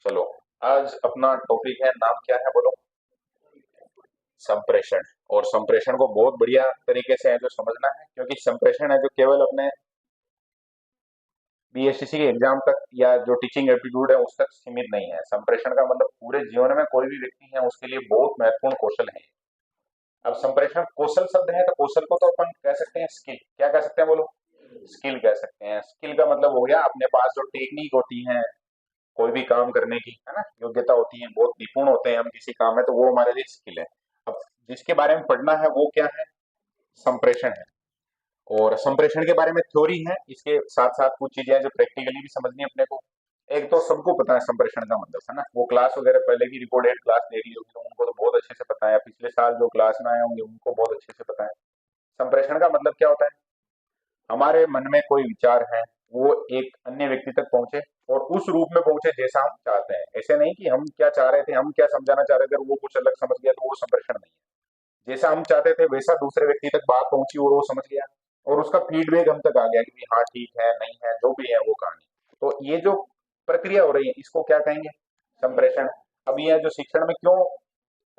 चलो, आज अपना टॉपिक है, नाम क्या है बोलो? संप्रेषण। और संप्रेषण को बहुत बढ़िया तरीके से है जो समझना है, क्योंकि संप्रेषण है जो केवल अपने बीएसटीसी के एग्जाम तक या जो टीचिंग एप्टीट्यूड है उस तक सीमित नहीं है। संप्रेषण का मतलब पूरे जीवन में कोई भी व्यक्ति है उसके लिए बहुत महत्वपूर्ण कौशल है। अब संप्रेषण कौशल शब्द है, तो कौशल को तो अपन कह सकते हैं स्किल। क्या कह सकते हैं बोलो? स्किल कह सकते हैं। स्किल का मतलब हो गया अपने पास जो टेक्निक होती है कोई भी काम करने की, है ना, योग्यता होती है, बहुत निपुण होते हैं हम किसी काम में, तो वो हमारे लिए स्किल है। अब जिसके बारे में पढ़ना है वो क्या है? संप्रेषण है। और संप्रेषण के बारे में थ्योरी है, इसके साथ साथ कुछ चीजें हैं जो प्रैक्टिकली भी समझनी है अपने को। एक तो सबको पता है संप्रेषण का मतलब, है ना, वो क्लास वगैरह पहले की रिकॉर्डेड क्लास देख ली होगी तो उनको तो बहुत अच्छे से पता है, पिछले साल जो क्लास में आए होंगे उनको बहुत अच्छे से पता है। संप्रेषण का मतलब क्या होता है? हमारे मन में कोई विचार है, वो एक अन्य व्यक्ति तक पहुंचे और उस रूप में पहुंचे जैसा हम चाहते हैं। ऐसे नहीं कि हम क्या चाह रहे थे, हम क्या समझाना चाह रहे थे और वो कुछ अलग समझ गया, तो वो संप्रेषण नहीं है। जैसा हम चाहते थे वैसा दूसरे व्यक्ति तक बात पहुंची और वो समझ गया और उसका फीडबैक हम तक आ गया कि भाई हाँ ठीक है, नहीं है, जो भी है वो कहानी। तो ये जो प्रक्रिया हो रही है इसको क्या कहेंगे? संप्रेषण। अब ये जो शिक्षण में क्यों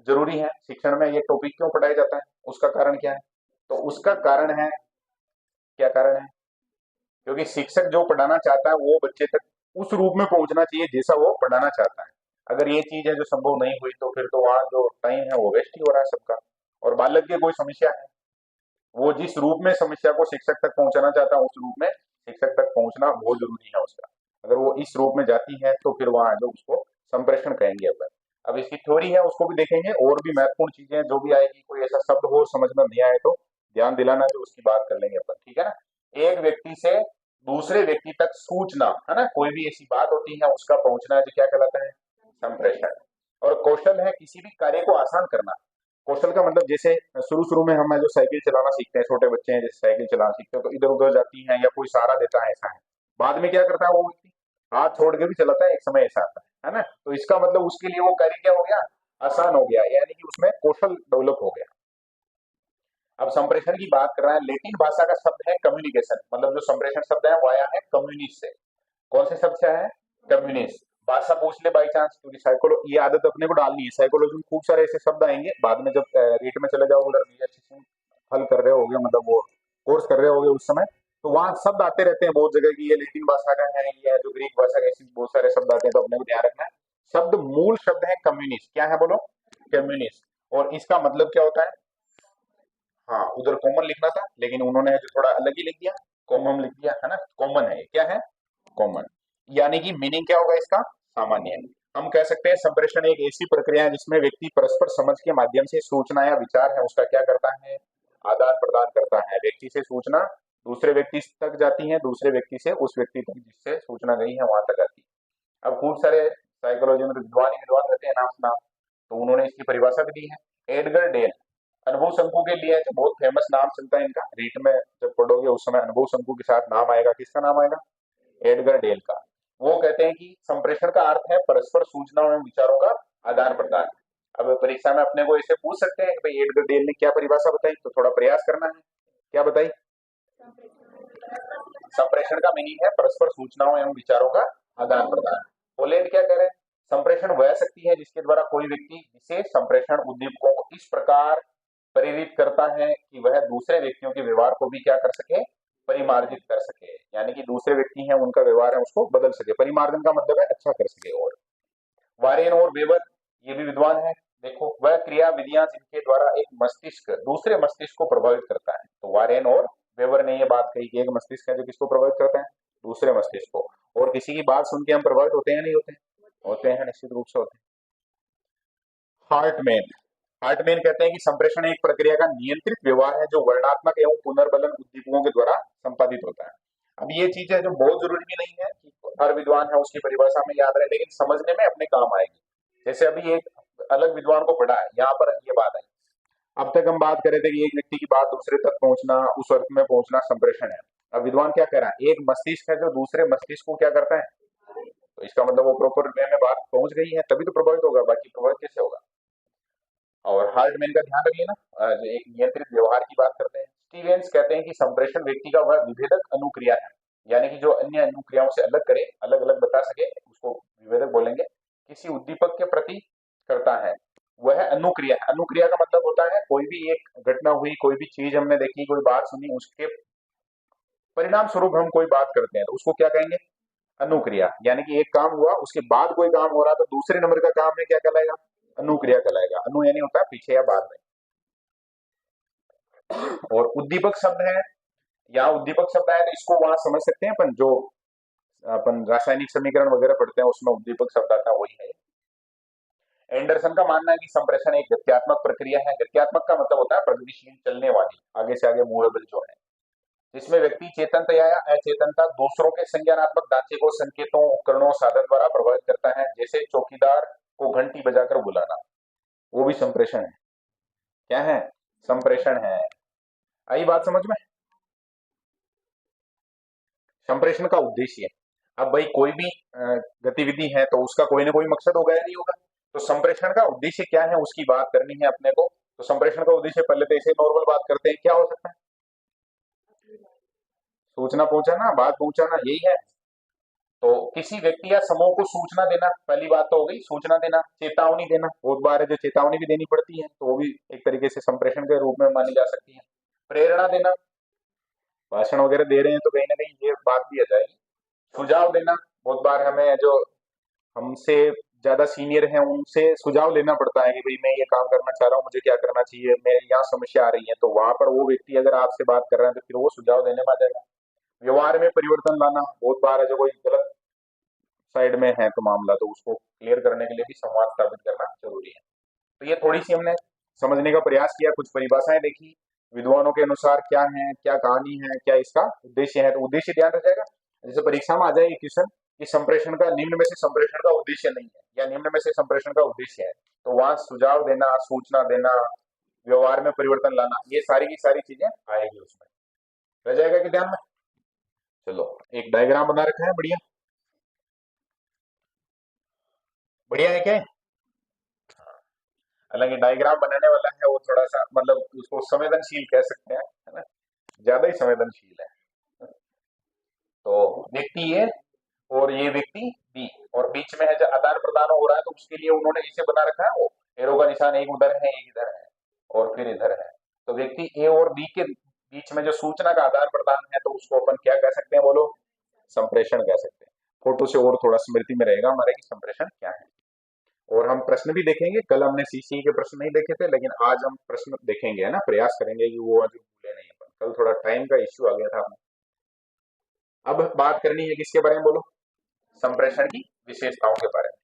जरूरी है, शिक्षण में ये टॉपिक क्यों पढ़ाया जाता है, उसका कारण क्या है? तो उसका कारण है, क्या कारण है? क्योंकि शिक्षक जो पढ़ाना चाहता है वो बच्चे तक उस रूप में पहुंचना चाहिए जैसा वो पढ़ाना चाहता है। अगर ये चीज है जो संभव नहीं हुई तो फिर तो वहां जो टाइम है वो वेस्ट ही हो रहा है सबका। और बालक की कोई समस्या है, वो जिस रूप में समस्या को शिक्षक तक पहुंचाना चाहता है उस रूप में शिक्षक तक पहुंचना बहुत जरूरी है उसका। अगर वो इस रूप में जाती है तो फिर वहां जो उसको संप्रेषण कहेंगे अपन। अब इसकी थ्योरी है उसको भी देखेंगे, और भी महत्वपूर्ण चीजें जो भी आएगी, कोई ऐसा शब्द हो समझ में नहीं आए तो ध्यान दिलाना, जो उसकी बात कर लेंगे अपन, ठीक है ना। एक व्यक्ति से दूसरे व्यक्ति तक सूचना, है ना, कोई भी ऐसी बात होती है उसका पहुंचना है जो क्या कहलाता है? संप्रेषण। और कौशल है किसी भी कार्य को आसान करना। कौशल का मतलब जैसे शुरू शुरू में हम जो साइकिल चलाना सीखते हैं, छोटे बच्चे हैं जैसे साइकिल चलाना सीखते हैं तो इधर उधर जाती हैं या कोई सहारा देता है, ऐसा है। बाद में क्या करता है वो व्यक्ति? हाथ छोड़ के भी चलाता है, एक समय ऐसा आता है ना। तो इसका मतलब उसके लिए वो कार्य क्या हो गया? आसान हो गया, यानी कि उसमें कौशल डेवलप हो गया। अब संप्रेषण की बात कर रहे हैं, लेटिन भाषा का शब्द है कम्युनिकेशन। मतलब जो संप्रेषण शब्द है वो आया है कम्युनिस्ट से। कौन से शब्द से है? कम्युनिस्ट। भाषा पूछ ले बाई चांस, क्योंकि साइकोलो ये आदत अपने को डालनी है। साइकोलॉजी में खूब सारे ऐसे शब्द आएंगे बाद में, जब रीट में चले जाओगे, बीएससी हल कर रहे होगे, मतलब वो कोर्स कर रहे होगे उस समय, तो वहां शब्द आते रहते हैं बहुत जगह की, ये लेटिन भाषा का है, ये जो ग्रीक भाषा का, ऐसे बहुत सारे शब्द आते हैं, तो अपने को ध्यान रखना है। शब्द मूल शब्द है कम्युनिस्ट। क्या है बोलो? कम्युनिस्ट। और इसका मतलब क्या होता है? हाँ, उधर कॉमन लिखना था लेकिन उन्होंने जो थोड़ा अलग ही लिख दिया, कॉमन लिख दिया, है ना। कॉमन है, क्या है? कॉमन। यानी कि मीनिंग क्या होगा इसका? सामान्य। हम कह सकते हैं संप्रेषण एक ऐसी प्रक्रिया है जिसमें व्यक्ति परस्पर समझ के माध्यम से सूचना या विचार है उसका क्या करता है? आदान प्रदान करता है। व्यक्ति से सूचना दूसरे व्यक्ति तक जाती है, दूसरे व्यक्ति से उस व्यक्ति तक जिससे सूचना गई है वहां तक आती है। अब खूब सारे साइकोलॉजी में तो विद्वान ही विद्वान रहते हैं, नाम सुना, तो उन्होंने इसकी परिभाषा भी दी है। एडगर डेल अनुभव शंकु के लिए जो बहुत फेमस नाम चलता है इनका, रीट में जब पढ़ोगे उस समय अनुभव शंकु के साथ नाम आएगा, किसका नाम आएगा? एडगर डेल का। वो कहते हैं कि संप्रेषण का अर्थ है परस्पर सूचनाओं एवं विचारों का आदान प्रदान। अब परीक्षा में अपने को ऐसे पूछ सकते हैं कि भाई एडगर डेल ने क्या परिभाषा बताई, तो थोड़ा प्रयास करना है। क्या बताई? संप्रेषण का मीनिंग है परस्पर सूचनाओं एवं विचारों का आदान प्रदान। पोलैंड क्या कह रहे हैं? संप्रेषण वह शक्ति है जिसके द्वारा कोई व्यक्ति विशेष संप्रेषण उद्दीपकों को इस प्रकार प्रेरित करता है कि वह दूसरे व्यक्तियों के व्यवहार को भी क्या कर सके? परिमार्जित कर सके। यानी कि दूसरे व्यक्ति हैं उनका व्यवहार है उसको बदल सके। परिमार्जन का मतलब है अच्छा कर सके। और वारेन और वेबर, ये भी विद्वान है। देखो, वह क्रिया विधियां जिनके द्वारा एक मस्तिष्क दूसरे मस्तिष्क को प्रभावित करता है। तो वारेन और वेबर ने ये बात कही कि एक मस्तिष्क है जो किसको प्रभावित करता है? दूसरे मस्तिष्क को। और किसी की बात सुन के हम प्रभावित होते हैं नहीं होते? होते हैं, निश्चित रूप से होते हैं। हार्टमैन हार्टमैन कहते हैं कि संप्रेषण एक प्रक्रिया का नियंत्रित व्यवहार है जो वर्णात्मक एवं पुनर्बलन उद्दीपकों के द्वारा संपादित होता है। अब ये चीज है जो बहुत जरूरी भी नहीं है कि हर विद्वान है उसकी परिभाषा में याद रहे, लेकिन समझने में अपने काम आएगी। जैसे अभी एक अलग विद्वान को पढ़ा है, यहाँ पर ये बात आई। अब तक हम बात कर रहे थे कि एक व्यक्ति की बात दूसरे तक पहुंचना, उस अर्थ में पहुंचना संप्रेषण है। अब विद्वान क्या कह रहा है? एक मस्तिष्क है जो दूसरे मस्तिष्क को क्या करता है? तो इसका मतलब वो प्रॉपर वे में बात पहुंच गई है तभी तो प्रभावित होगा, बाकी प्रभावित कैसे होगा? और हार्टमैन का ध्यान रखिए ना, जो एक नियंत्रित व्यवहार की बात करते हैं। स्टीवेंस कहते हैं कि संप्रेषण व्यक्ति का वह विभेदक अनुक्रिया है, यानी कि जो अन्य अनुक्रियाओं से अलग करे, अलग अलग बता सके, उसको विभेदक बोलेंगे। किसी उद्दीपक के प्रति करता है वह अनुक्रिया है। अनुक्रिया का मतलब होता है कोई भी एक घटना हुई, कोई भी चीज हमने देखी, कोई बात सुनी, उसके परिणाम स्वरूप हम कोई बात करते हैं तो उसको क्या कहेंगे? अनुक्रिया। यानी कि एक काम हुआ, उसके बाद कोई काम हो रहा तो दूसरे नंबर का काम है क्या कहलाएगा? अनुक्रिया कहलाएगा। अनु यानी होता है पीछे या बाद में। और उद्दीपक शब्द है, यहाँ उद्दीपक शब्द है तो इसको वहां समझ सकते हैं अपन, जो अपन रासायनिक समीकरण वगैरह पढ़ते हैं उसमें उद्दीपक शब्द आता है, वही है। एंडरसन का मानना है कि संप्रेषण एक गत्यात्मक प्रक्रिया है। गत्यात्मक का मतलब होता है प्रगतिशील, चलने वाली, आगे से आगे मूवेबल जो है, जिसमें व्यक्ति चेतनता या अचेतनता दूसरों के संज्ञानात्मक ढांचे को संकेतों, उपकरणों, साधन द्वारा प्रभावित करता है, जैसे चौकीदार को घंटी बजाकर बुलाना, वो भी संप्रेषण है। क्या है? संप्रेषण है। आई बात समझ में? संप्रेषण का उद्देश्य, अब भाई कोई भी गतिविधि है तो उसका कोई ना कोई मकसद होगा या नहीं होगा, तो संप्रेषण का उद्देश्य क्या है उसकी बात करनी है अपने को। तो संप्रेषण का उद्देश्य, पहले तो ऐसे नॉर्मल बात करते हैं, क्या हो सकता है? सूचना पहुंचाना, बात पहुंचाना, यही है। तो किसी व्यक्ति या समूह को सूचना देना, पहली बात तो हो गई सूचना देना। चेतावनी देना, बहुत बार है जो चेतावनी भी देनी पड़ती है, तो वो भी एक तरीके से संप्रेषण के रूप में मानी जा सकती है। प्रेरणा देना, भाषण वगैरह दे रहे हैं तो कहीं ना कहीं ये बात भी आ जाएगी। सुझाव देना, बहुत बार हमें जो हमसे ज्यादा सीनियर हैं उनसे सुझाव लेना पड़ता है कि भाई मैं ये काम करना चाह रहा हूँ, मुझे क्या करना चाहिए, मेरे यहाँ समस्या आ रही है, तो वहां पर वो व्यक्ति अगर आपसे बात कर रहा है तो फिर वो सुझाव देने में आ जाएगा। व्यवहार में परिवर्तन लाना, बहुत बार है जो कोई गलत साइड में है तो मामला, तो उसको क्लियर करने के लिए भी संवाद स्थापित करना जरूरी है। तो ये थोड़ी सी हमने समझने का प्रयास किया, कुछ परिभाषाएं देखी, विद्वानों के अनुसार क्या है, क्या कहानी है, क्या इसका उद्देश्य है। तो उद्देश्य ध्यान रखेगा, जैसे परीक्षा में आ जाए क्वेश्चन कि संप्रेषण का, निम्न में से संप्रेषण का उद्देश्य नहीं है या निम्न में से संप्रेषण का उद्देश्य है, तो वहां सुझाव देना, सूचना देना, व्यवहार में परिवर्तन लाना, ये सारी की सारी चीजें आएगी उसमें। रह जाएगा कि ध्यान में? चलो, एक डायग्राम बना रखा है, बढ़िया बढ़िया है क्या? हालांकि डायग्राम बनाने वाला है वो थोड़ा सा मतलब उसको संवेदनशील कह सकते हैं, है ना, ज्यादा ही संवेदनशील है। तो व्यक्ति ए और ये व्यक्ति बी, और बीच में है जो आदान प्रदान हो रहा है, तो उसके लिए उन्होंने इसे बना रखा है, वो एरो का निशान, एक उधर है एक इधर है और फिर इधर है। तो व्यक्ति ए और बी के बीच में जो सूचना का आदान प्रदान है तो उसको अपन क्या कह सकते हैं, बोलो? संप्रेषण कह सकते हैं। फोटो से और थोड़ा स्मृति में रहेगा हमारे कि संप्रेषण क्या है। और हम प्रश्न भी देखेंगे, कल हमने सीसी के प्रश्न नहीं देखे थे, लेकिन आज हम प्रश्न देखेंगे, है ना, प्रयास करेंगे कि वो आज भूले नहीं अपन। कल थोड़ा टाइम का इश्यू आ गया था। अब बात करनी है किसके बारे में, बोलो? संप्रेषण की विशेषताओं के बारे में।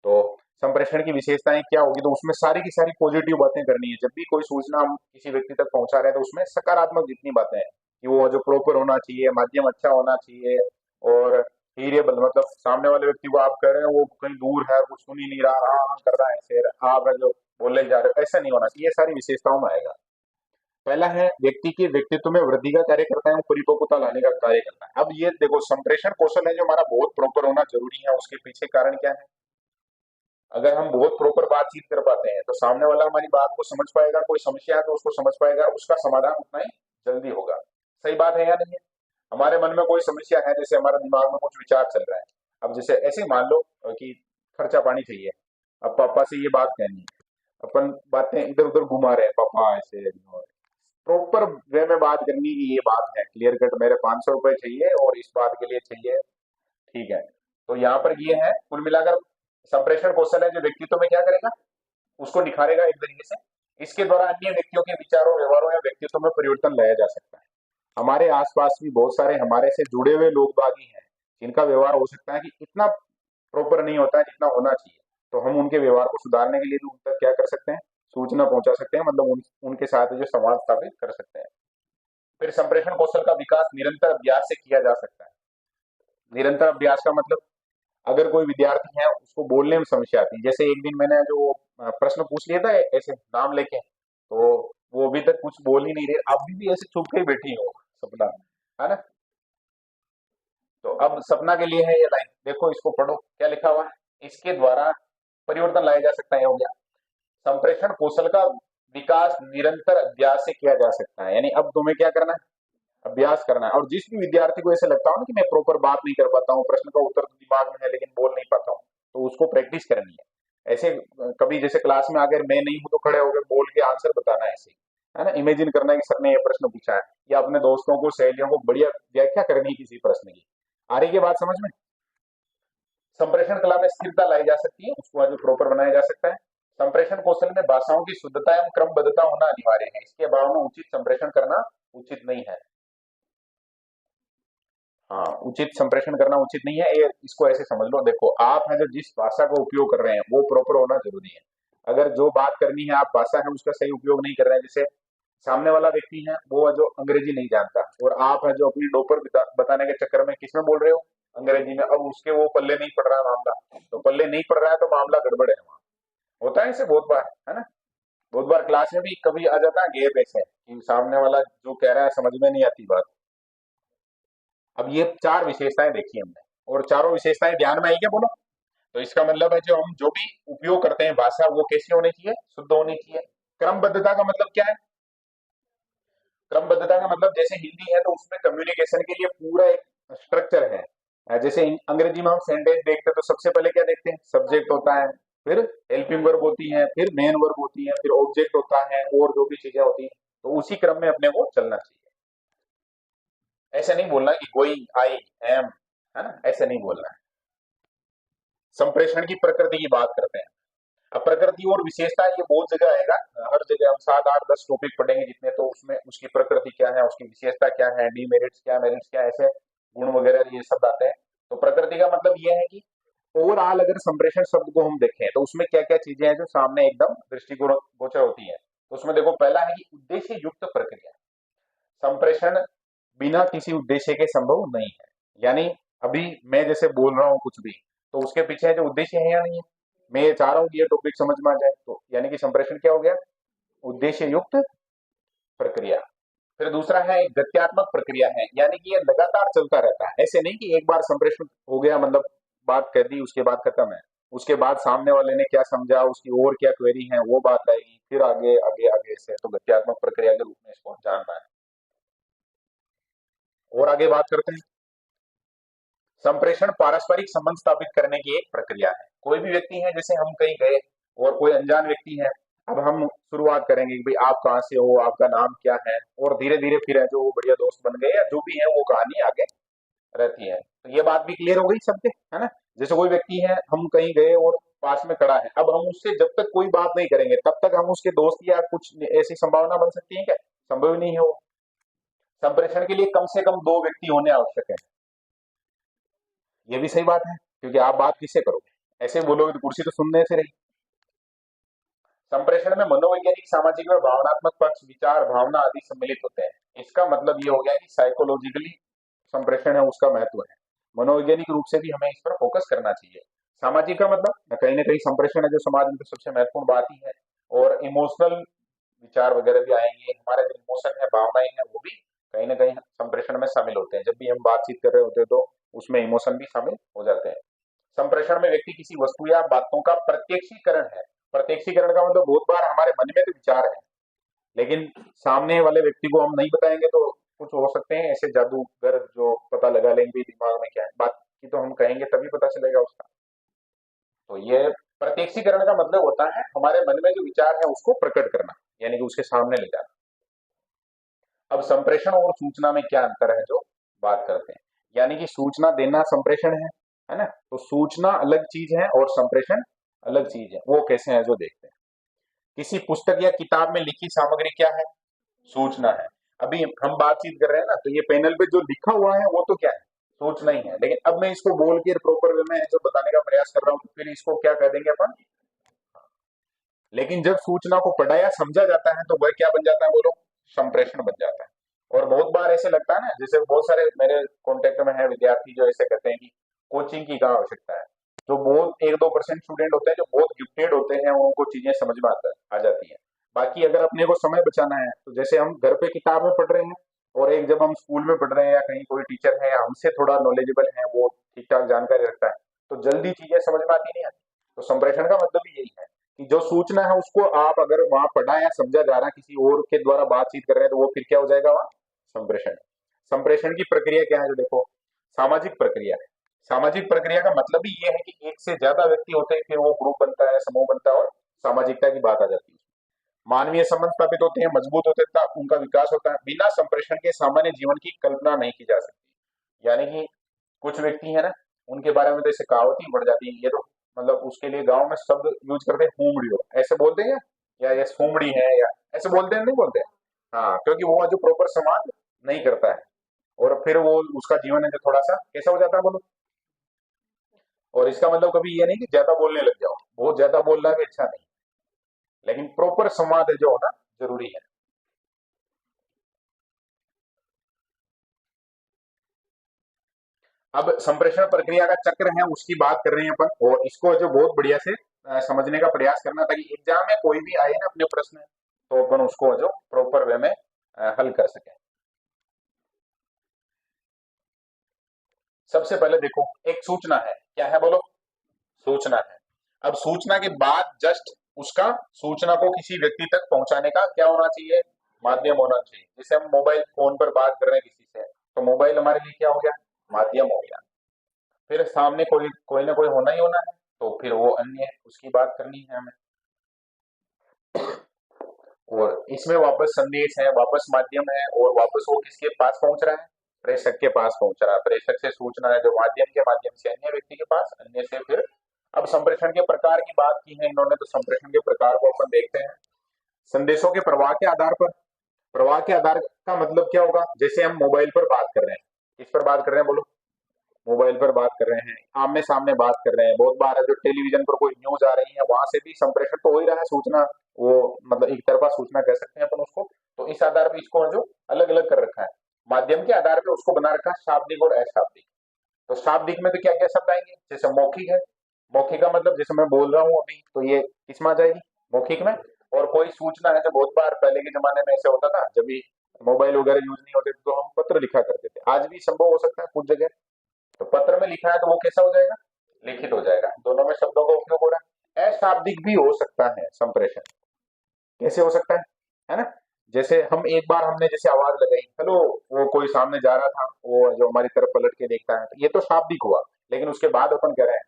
तो संप्रेषण की विशेषताएं क्या होगी, तो उसमें सारी की सारी पॉजिटिव बातें करनी है। जब भी कोई सूचना हम किसी व्यक्ति तक पहुंचा रहे हैं तो उसमें सकारात्मक जितनी बातें हैं कि वो जो प्रॉपर होना चाहिए, माध्यम अच्छा होना चाहिए, और हीरेबल मतलब सामने वाले व्यक्ति को आप कह रहे हैं वो कहीं दूर है, कुछ सुन ही नहीं रहा, हाँ हाँ कर रहा है, ऐसे आप जो बोलने जा रहे हो ऐसा नहीं होना चाहिए, ये सारी विशेषताओं में आएगा। पहला है व्यक्ति के व्यक्तित्व में वृद्धि का कार्य करता है, परिपक्वता लाने का कार्य करता है। अब ये देखो, संप्रेषण कौशल है जो हमारा बहुत प्रॉपर होना जरूरी है, उसके पीछे कारण क्या है? अगर हम बहुत प्रॉपर बातचीत कर पाते हैं तो सामने वाला हमारी बात को समझ पाएगा, कोई समस्या है तो उसको समझ पाएगा, उसका समाधान उतना ही जल्दी होगा। सही बात है या नहीं है? हमारे मन में कोई समस्या है, जैसे हमारे दिमाग में कुछ विचार चल रहा है, अब जैसे ऐसे मान लो कि खर्चा पानी चाहिए, अब पापा से ये बात कहनी है, अपन बातें इधर उधर घुमा रहे हैं, पापा ऐसे, प्रॉपर वे में बात करनी की ये बात है, क्लियर कट, मेरे 500 रुपए चाहिए और इस बात के लिए चाहिए, ठीक है। तो यहाँ पर ये है कुल मिलाकर संप्रेषण कौशल है जो व्यक्तित्व में क्या करेगा, उसको निखारेगा एक तरीके से। इसके द्वारा अन्य व्यक्तियों के विचारों, व्यवहारों या व्यक्तित्व में परिवर्तन लाया जा सकता है। हमारे आसपास भी बहुत सारे हमारे से जुड़े हुए लोग बागी हैं जिनका व्यवहार हो सकता है कि इतना प्रॉपर नहीं होता है जितना होना चाहिए, तो हम उनके व्यवहार को सुधारने के लिए भी उन तक क्या कर सकते हैं, सूचना पहुंचा सकते हैं, मतलब उनके साथ जो संवाद स्थापित कर सकते हैं। फिर संप्रेषण कौशल का विकास निरंतर अभ्यास से किया जा सकता है। निरंतर अभ्यास का मतलब, अगर कोई विद्यार्थी है उसको बोलने में समस्या आती है, जैसे एक दिन मैंने जो प्रश्न पूछ लिया था ऐसे नाम लेके, तो वो अभी तक कुछ बोल ही नहीं रहे, अभी भी ऐसे चुप के ही बैठी हो सपना, है ना। तो अब सपना के लिए है ये लाइन, देखो इसको पढ़ो क्या लिखा हुआ है, इसके द्वारा परिवर्तन लाया जा सकता है, हो गया। संप्रेषण कौशल का विकास निरंतर अभ्यास से किया जा सकता है, यानी अब तुम्हें क्या करना है, अभ्यास करना है। और जिस भी विद्यार्थी को ऐसे लगता हो ना कि मैं प्रॉपर बात नहीं कर पाता हूँ, प्रश्न का उत्तर तो दिमाग में है लेकिन बोल नहीं पाता हूँ, तो तो उसको प्रैक्टिस करनी है। ऐसे कभी जैसे क्लास में अगर मैं नहीं हूं तो खड़े होकर बोल के आंसर बताना है, ऐसे है ना, इमेजिन करना है कि सर ने ये प्रश्न पूछा है, या अपने दोस्तों को सहेलियों को बढ़िया व्याख्या करनी है किसी प्रश्न की। आ रही है बात समझ में? संप्रेषण कला में स्थिरता लाई जा सकती है, उसको आज प्रॉपर बनाया जा सकता है। संप्रेषण कौशल में भाषाओं की शुद्धता एवं क्रमबद्धता होना अनिवार्य है, इसके अभाव में उचित संप्रेषण करना उचित नहीं है। हाँ, उचित संप्रेषण करना उचित नहीं है, ये इसको ऐसे समझ लो, देखो आप है जो जिस भाषा का उपयोग कर रहे हैं वो प्रॉपर होना जरूरी है। अगर जो बात करनी है आप भाषा है उसका सही उपयोग नहीं कर रहे हैं, जैसे सामने वाला व्यक्ति है वो है जो अंग्रेजी नहीं जानता और आप है जो अपनी डोपर बताने के चक्कर में किसमें बोल रहे हो, अंग्रेजी में, अब उसके वो पल्ले नहीं पड़ रहा है मामला, तो पल्ले नहीं पड़ रहा है तो मामला गड़बड़ है वहां। होता है इसे बहुत बार, है ना, बहुत बार क्लास में भी कभी आ जाता है गैप ऐसे कि सामने वाला जो कह रहा है समझ में नहीं आती बात। अब ये चार विशेषताएं देखी हमने, और चारों विशेषताएं ध्यान में आई क्या बोलो? तो इसका मतलब है जो हम जो भी उपयोग करते हैं भाषा वो कैसी होनी चाहिए, शुद्ध होनी चाहिए। क्रमबद्धता का मतलब क्या है? क्रमबद्धता का मतलब जैसे हिंदी है तो उसमें कम्युनिकेशन के लिए पूरा एक स्ट्रक्चर है। जैसे अंग्रेजी में हम सेंटेंस देखते हैं तो सबसे पहले क्या देखते हैं, सब्जेक्ट होता है, फिर हेल्पिंग वर्ब होती है, फिर मेन वर्ब होती है, फिर ऑब्जेक्ट होता है, और जो भी चीजें होती हैं, तो उसी क्रम में अपने को चलना चाहिए। ऐसे नहीं बोलना कि गोइंग, आई, एम, है ना, ऐसे नहीं बोलना है। संप्रेषण की प्रकृति की बात करते हैं। अब प्रकृति और विशेषता ये बहुत जगह आएगा, हर जगह हम 7 8 10 टॉपिक पढ़ेंगे जितने, तो उसमें उसकी प्रकृति क्या है, उसकी विशेषता क्या है, डीमेरिट्स क्या, मेरिट्स क्या, ऐसे गुण वगैरह ये शब्द आते हैं। तो प्रकृति का मतलब ये है कि ओवरऑल अगर संप्रेषण शब्द को हम देखें तो उसमें क्या क्या चीजें हैं जो सामने एकदम दृष्टिगोचर गोचर होती है। तो उसमें देखो पहला है कि उद्देश्य युक्त प्रक्रिया। संप्रेषण बिना किसी उद्देश्य के संभव नहीं है, यानी अभी मैं जैसे बोल रहा हूँ कुछ भी, तो उसके पीछे जो उद्देश्य है या नहीं है, मैं ये चाह रहा हूँ कि ये टॉपिक समझ में आ जाए, तो यानी कि संप्रेषण क्या हो गया, उद्देश्य युक्त प्रक्रिया। फिर दूसरा है गत्यात्मक प्रक्रिया है, यानी कि ये लगातार चलता रहता है, ऐसे नहीं कि एक बार संप्रेषण हो गया मतलब बात कर दी उसके बाद खत्म है, उसके बाद सामने वाले ने क्या समझा, उसकी और क्या क्वेरी है वो बात आएगी, फिर आगे आगे आगे से, तो गत्यात्मक प्रक्रिया के रूप में इसको जानना है। और आगे बात करते हैं, संप्रेषण पारस्परिक संबंध स्थापित करने की एक प्रक्रिया है। कोई भी व्यक्ति है, जैसे हम कहीं गए और कोई अनजान व्यक्ति है, अब हम शुरुआत करेंगे कि भाई आप कहाँ से हो, आपका नाम क्या है, और धीरे धीरे फिर है जो वो बढ़िया दोस्त बन गए या जो भी है वो कहानी आगे रहती है। तो ये बात भी क्लियर हो गई सबके, है ना। जैसे कोई व्यक्ति है, हम कहीं गए और पास में खड़ा है, अब हम उससे जब तक कोई बात नहीं करेंगे तब तक हम उसके दोस्त या कुछ ऐसी संभावना बन सकती है क्या? संभव ही नहीं है वो। संप्रेषण के लिए कम से कम 2 व्यक्ति होने आवश्यक है, ये भी सही बात है, क्योंकि आप बात किससे करोगे, ऐसे बोलोगे तो कुर्सी तो सुनने से रही। संप्रेषण में मनोवैज्ञानिक, सामाजिक व भावनात्मक पक्ष, विचार, भावना आदि सम्मिलित होते हैं। इसका मतलब ये हो गया कि साइकोलॉजिकली संप्रेषण है उसका महत्व है, मनोवैज्ञानिक रूप से भी हमें इस पर फोकस करना चाहिए। सामाजिक का मतलब कहीं ना कहीं संप्रेषण है जो समाज में तो सबसे महत्वपूर्ण बात ही है, और इमोशनल विचार वगैरह भी आएंगे, हमारे जो इमोशन है, भावनाएं हैं, वो भी कहीं ना कहीं संप्रेषण में शामिल होते हैं। जब भी हम बातचीत कर रहे होते हैं तो उसमें इमोशन भी शामिल हो जाते हैं। संप्रेषण में व्यक्ति किसी वस्तु या बातों का प्रत्यक्षीकरण है। प्रत्यक्षीकरण का मतलब बहुत बार हमारे मन में तो विचार है, लेकिन सामने वाले व्यक्ति को हम नहीं बताएंगे तो कुछ हो सकते हैं ऐसे जादूगर जो पता लगा लेंगे दिमाग में क्या है, बात की तो हम कहेंगे तभी पता चलेगा उसका। तो ये प्रत्यक्षीकरण का मतलब होता है हमारे मन में जो विचार है उसको प्रकट करना, यानी कि उसके सामने ले जाना। अब संप्रेषण और सूचना में क्या अंतर है जो बात करते हैं, यानी कि सूचना देना संप्रेषण है ना, तो सूचना अलग चीज है और संप्रेषण अलग चीज है। वो कैसे है जो देखते हैं। किसी पुस्तक या किताब में लिखी सामग्री क्या है, सूचना है। अभी हम बातचीत कर रहे हैं ना, तो ये पैनल पे जो लिखा हुआ है वो तो क्या है, सूचना ही है, लेकिन अब मैं इसको बोल के प्रॉपर वे में जो बताने का प्रयास कर रहा हूँ तो फिर इसको क्या कह देंगे अपन। लेकिन जब सूचना को पढ़ा या समझा जाता है तो वह क्या बन जाता है, बोलो, संप्रेषण बन जाता है। और बहुत बार ऐसे लगता है ना, जैसे बहुत सारे मेरे कांटेक्ट में है विद्यार्थी जो ऐसे कहते हैं कि कोचिंग की कहाँ आवश्यकता है। जो बहुत 1 2% स्टूडेंट होते हैं जो बहुत गिफ्टेड होते हैं उनको चीजें समझ में आ जाती है। बाकी अगर अपने को समय बचाना है तो जैसे हम घर पे किताब में पढ़ रहे हैं, और एक जब हम स्कूल में पढ़ रहे हैं या कहीं कोई टीचर है या हमसे थोड़ा नॉलेजेबल है, वो ठीक ठाक जानकारी रखता है, तो जल्दी चीजें समझ में आती नहीं आती। तो संप्रेषण का मतलब भी यही है कि जो सूचना है उसको आप अगर वहां पढ़ा या समझा जा रहा है, किसी और के द्वारा बातचीत कर रहे हैं, तो वो फिर क्या हो जाएगा, वहां संप्रेषण। संप्रेषण की प्रक्रिया क्या है जो देखो, सामाजिक प्रक्रिया है। सामाजिक प्रक्रिया का मतलब ही ये है कि एक से ज्यादा व्यक्ति होते हैं, फिर वो ग्रुप बनता है, समूह बनता है और सामाजिकता की बात आ जाती है। मानवीय संबंध स्थापित होते हैं, मजबूत होते हैं तथा उनका विकास होता है। बिना संप्रेषण के सामान्य जीवन की कल्पना नहीं की जा सकती। यानी कि कुछ व्यक्ति है ना, उनके बारे में तो ऐसे कहावत ही बढ़ जाती है, ये तो मतलब उसके लिए गांव में शब्द यूज करते हैं, हुमड़ियो ऐसे बोलते हैं, या ये सुमड़ी है, या ऐसे बोलते हैं, नहीं बोलते हैं? हाँ, क्योंकि वो जो प्रॉपर संवाद नहीं करता है, और फिर वो उसका जीवन है जो थोड़ा सा कैसा हो जाता है बोलो। और इसका मतलब कभी ये नहीं कि ज्यादा बोलने लग जाओ, बहुत ज्यादा बोलना भी अच्छा नहीं, लेकिन प्रॉपर संवाद जो होना जरूरी है। अब संप्रेषण प्रक्रिया का चक्र है उसकी बात कर रहे हैं अपन, और इसको जो बहुत बढ़िया से समझने का प्रयास करना, ताकि एग्जाम में कोई भी आए ना अपने प्रश्न, तो अपन उसको जो प्रॉपर वे में हल कर सके। सबसे पहले देखो, एक सूचना है, क्या है बोलो? सूचना है। अब सूचना के बाद जस्ट उसका, सूचना को किसी व्यक्ति तक पहुंचाने का क्या होना चाहिए? माध्यम होना चाहिए। जैसे हम मोबाइल फोन पर बात कर रहे हैं किसी से, तो मोबाइल हमारे लिए क्या हो गया? माध्यम हो गया। फिर सामने कोई कोई ना कोई होना ही होना है, तो फिर वो अन्य है, उसकी बात करनी है हमें। और इसमें वापस संदेश है, वापस माध्यम है, और वापस वो किसके पास पहुंच रहा है? प्रेषक के पास पहुंच रहा है। प्रेषक से सूचना है जो माध्यम के माध्यम से अन्य व्यक्ति के पास, अन्य से फिर। अब संप्रेषण के प्रकार की बात की है इन्होंने, तो संप्रेषण के प्रकार को अपन देखते हैं। संदेशों के प्रवाह के आधार पर। प्रवाह के आधार का मतलब क्या होगा? जैसे हम मोबाइल पर बात कर रहे हैं, किस पर बात कर रहे हैं बोलो? मोबाइल पर बात कर रहे हैं, आमने सामने बात कर रहे हैं। बहुत बार है जो टेलीविजन पर कोई न्यूज आ रही है, वहां से भी संप्रेषण तो हो ही रहा है, सूचना, वो मतलब एक तरफा सूचना कह सकते हैं अपन उसको। तो इस आधार पर इसको जो अलग अलग कर रखा है, माध्यम के आधार पर उसको बना रखा है शाब्दिक और अशाब्दिक। तो शाब्दिक में तो क्या क्या शब्द आएंगे? जैसे मौखिक है, मौखिक का मतलब जैसे मैं बोल रहा हूँ अभी, तो ये किसमें आ जाएगी? मौखिक में। और कोई सूचना है, तो बहुत बार पहले के जमाने में ऐसा होता था, जब भी मोबाइल वगैरह यूज नहीं होते थे, तो हम पत्र लिखा करते थे। आज भी संभव हो सकता है कुछ जगह, तो पत्र में लिखा है तो वो कैसा हो जाएगा? लिखित हो जाएगा। दोनों में शब्दों का उपयोग हो रहा है। अशाब्दिक भी हो सकता है संप्रेषण। कैसे हो सकता है ना? जैसे हम एक बार हमने जैसे आवाज लगाई, हेलो, वो कोई सामने जा रहा था, वो जो हमारी तरफ पलट के देखता है, तो ये तो शाब्दिक हुआ। लेकिन उसके बाद अपन कह रहे हैं,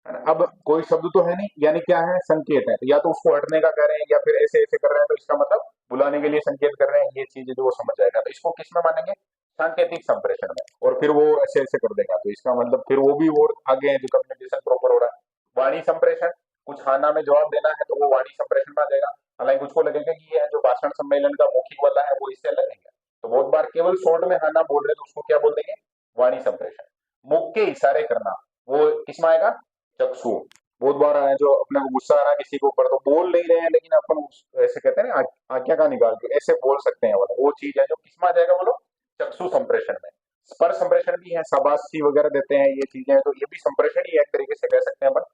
है ना? अब कोई शब्द तो है नहीं, यानी क्या है? संकेत है। तो या तो उसको हटने का कह रहे हैं, या फिर ऐसे ऐसे कर रहे हैं, तो इसका मतलब बुलाने के लिए संकेत कर रहे हैं, ये चीज जो वो समझ जाएगा। तो इसको किस में मानेंगे? सांकेतिक संप्रेषण में। और फिर वो ऐसे ऐसे कर देगा, तो इसका मतलब फिर वो भी और आगे है, जो कम्युनिकेशन प्रॉपर हो रहा है। वाणी संप्रेषण, कुछ हाँ ना में जवाब देना है, तो वो वाणी संप्रेषण में आ जाएगा। हालांकि कुछ को लगेगा कि ये जो भाषण सम्मेलन का मौखिक वाला है वो इससे अलग है क्या? तो बहुत बार केवल शॉर्ट में हाँ ना बोल रहे, तो उसको क्या बोल देंगे? वाणी संप्रेषण। मुख के इशारे करना, वो किसमें आएगा? चक्षु। बहुत बार आया जो अपने को गुस्सा आ रहा है किसी के ऊपर, तो बोल नहीं रहे हैं, लेकिन अपन ऐसे कहते हैं ना, आज्ञा का निकाल के ऐसे बोल सकते हैं, वो चीज है जो किसमें आ जाएगा बोलो? चक्षु संप्रेषण में। स्पर्श संप्रेषण भी है, शाबाशी वगैरह देते हैं, ये चीजें हैं, तो ये भी संप्रेषण ही है, एक तरीके से कह सकते हैं अपन।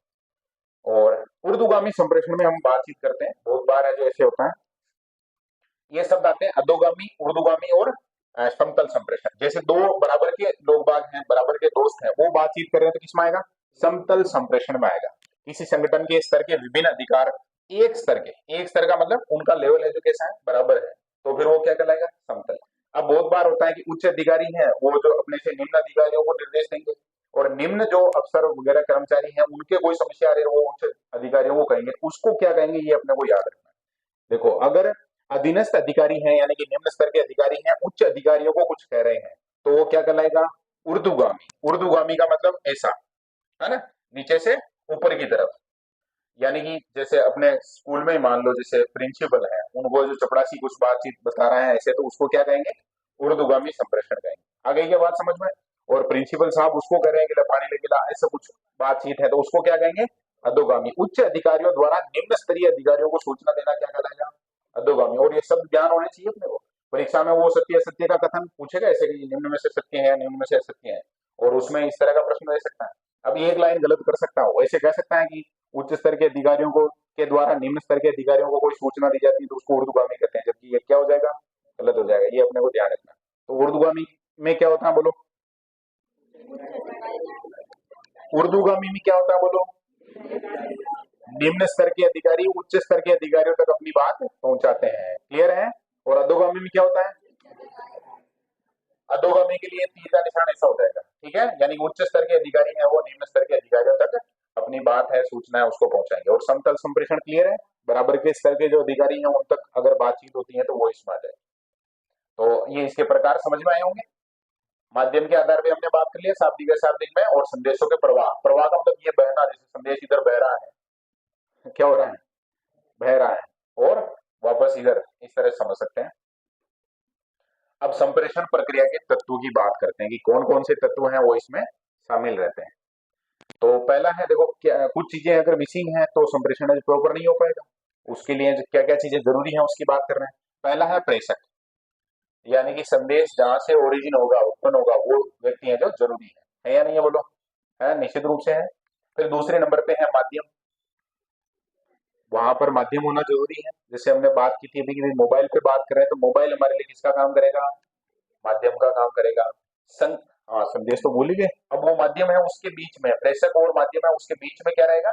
और ऊर्ध्वगामी संप्रेषण में हम बातचीत करते हैं, बहुत बार है जो ऐसे होता है, ये शब्द आते हैं अधोगामी, ऊर्ध्वगामी और समतल संप्रेषण। जैसे दो बराबर के लोग बाग हैं, बराबर के दोस्त हैं, वो बातचीत कर रहे हैं, तो किसमें आएगा? समतल संप्रेषण में आएगा। किसी संगठन के स्तर के विभिन्न अधिकार, एक स्तर के, एक स्तर का मतलब उनका लेवल एजुकेशन है, बराबर है, तो फिर वो क्या कहलाएगा? समतल। अब बहुत बार होता है कि उच्च अधिकारी हैं, वो जो अपने से निम्न अधिकारियों को निर्देश देंगे, और निम्न जो अफसर वगैरह कर्मचारी हैं, उनके कोई समस्या आ रही है, वो उच्च अधिकारियों को कहेंगे, उसको क्या कहेंगे, ये अपने को याद रखना है। देखो, अगर अधीनस्थ अधिकारी हैं, यानी कि निम्न स्तर के अधिकारी हैं, उच्च अधिकारियों को कुछ कह रहे हैं, तो वो क्या कहलाएगा? ऊर्ध्वगामी। ऊर्ध्वगामी का मतलब ऐसा, है ना, नीचे से ऊपर की तरफ। यानी कि जैसे अपने स्कूल में ही मान लो, जैसे प्रिंसिपल है, उनको जो चपड़ासी कुछ बातचीत बता रहा है ऐसे, तो उसको क्या कहेंगे? ऊर्ध्वगामी संप्रेषण कहेंगे। आ गई क्या बात समझ में? और प्रिंसिपल साहब उसको कह रहे हैं कि पानी लेके ला, ऐसा कुछ बातचीत है, तो उसको क्या कहेंगे? अधोगामी। उच्च अधिकारियों द्वारा निम्न स्तरीय अधिकारियों को सूचना देना क्या कहलाएगा? अधोगामी। और ये सब ज्ञान होने चाहिए अपने को। परीक्षा में वो सत्य असत्य का कथन पूछेगा, ऐसे कि निम्न में से सत्य है, निम्न में से असत्य है, और उसमें इस तरह का प्रश्न दे सकता है। अब ये एक लाइन गलत कर सकता हो, ऐसे कह सकता है कि उच्च स्तर के अधिकारियों को के द्वारा निम्न स्तर के अधिकारियों को कोई सूचना दी जाती है, तो उसको ऊर्ध्वगामी कहते हैं, जबकि ये क्या हो जाएगा? गलत हो जाएगा। ये अपने को ध्यान रखना। तो ऊर्ध्वगामी में क्या होता है बोलो? ऊर्ध्वगामी में क्या होता है बोलो? निम्न स्तर के अधिकारी उच्च स्तर के अधिकारियों तक अपनी बात पहुंचाते हैं। क्लियर है? और अधोगामी में क्या होता है? अधोगामी के लिए तीर का निशान ऐसा हो जाएगा, ठीक है, यानी उच्च स्तर के अधिकारी हैं वो निम्न स्तर के अधिकारियों तक अपनी बात है, सूचना है, उसको पहुंचाएंगे। और समतल संप्रेषण क्लियर है, बराबर के स्तर के जो अधिकारी हैं उन तक अगर बातचीत होती है तो वो इसमें आ जाए। तो ये इसके प्रकार समझ में आए होंगे। माध्यम के आधार पे हमने बात कर लिया, शाब्दिक अशाब्दिक में। और संदेशों के प्रवाह, प्रवाह का मतलब ये बहना, जैसे संदेश इधर बह रहा है, क्या हो रहा है, बह रहा है, और वापस इधर, इस तरह समझ सकते हैं। अब संप्रेषण प्रक्रिया के तत्वों की बात करते हैं कि कौन कौन से तत्व हैं वो इसमें शामिल रहते हैं। तो पहला है, देखो क्या कुछ चीजें अगर मिसिंग है तो संप्रेषण प्रॉपर नहीं हो पाएगा। उसके लिए क्या क्या चीजें जरूरी है उसकी बात कर रहे हैं। पहला है प्रेषक, यानी कि संदेश जहां से ओरिजिन होगा, उत्पन्न होगा, वो व्यक्ति है जो जरूरी है या नहीं है, बोलो, है, निश्चित रूप से है। फिर दूसरे नंबर पे है माध्यम, वहां पर माध्यम होना जरूरी है। जैसे हमने बात की थी अभी कि मोबाइल पे बात कर रहे हैं, तो मोबाइल हमारे लिए किसका काम करेगा, माध्यम का काम करेगा। सं हाँ, संदेश तो भूल ही गए। अब वो माध्यम है, उसके बीच में प्रेषक और माध्यम है, उसके बीच में क्या रहेगा,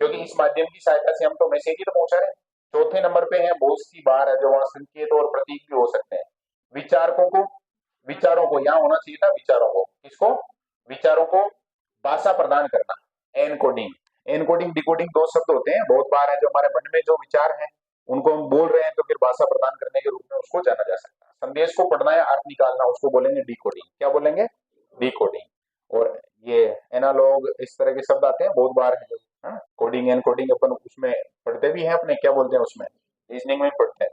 क्योंकि इस माध्यम की सहायता से हम तो मैसेज ही तो पहुंचा रहे हैं। चौथे नंबर पे है बहुत सी बार है जो वहां संकेत और प्रतीक भी हो सकते हैं। विचारकों को, विचारों को यहाँ होना चाहिए था, विचारों को, किसको, विचारों को भाषा प्रदान करना, एनकोडिंग। एनकोडिंग डिकोडिंग दो शब्द होते हैं, बहुत बार है जो हमारे मन में जो विचार है उनको हम बोल रहे हैं, तो फिर भाषा प्रदान करने के रूप में उसको जाना जा सकता है। संदेश को पढ़ना या अर्थ निकालना, उसको बोलेंगे डिकोडिंग। क्या बोलेंगे, डिकोडिंग। और ये एनालॉग, इस तरह के शब्द आते हैं बहुत बार है, हाँ? कोडिंग एनकोडिंग अपन उसमें पढ़ते भी हैं, अपने क्या बोलते हैं उसमें, रीजनिंग में पढ़ते हैं।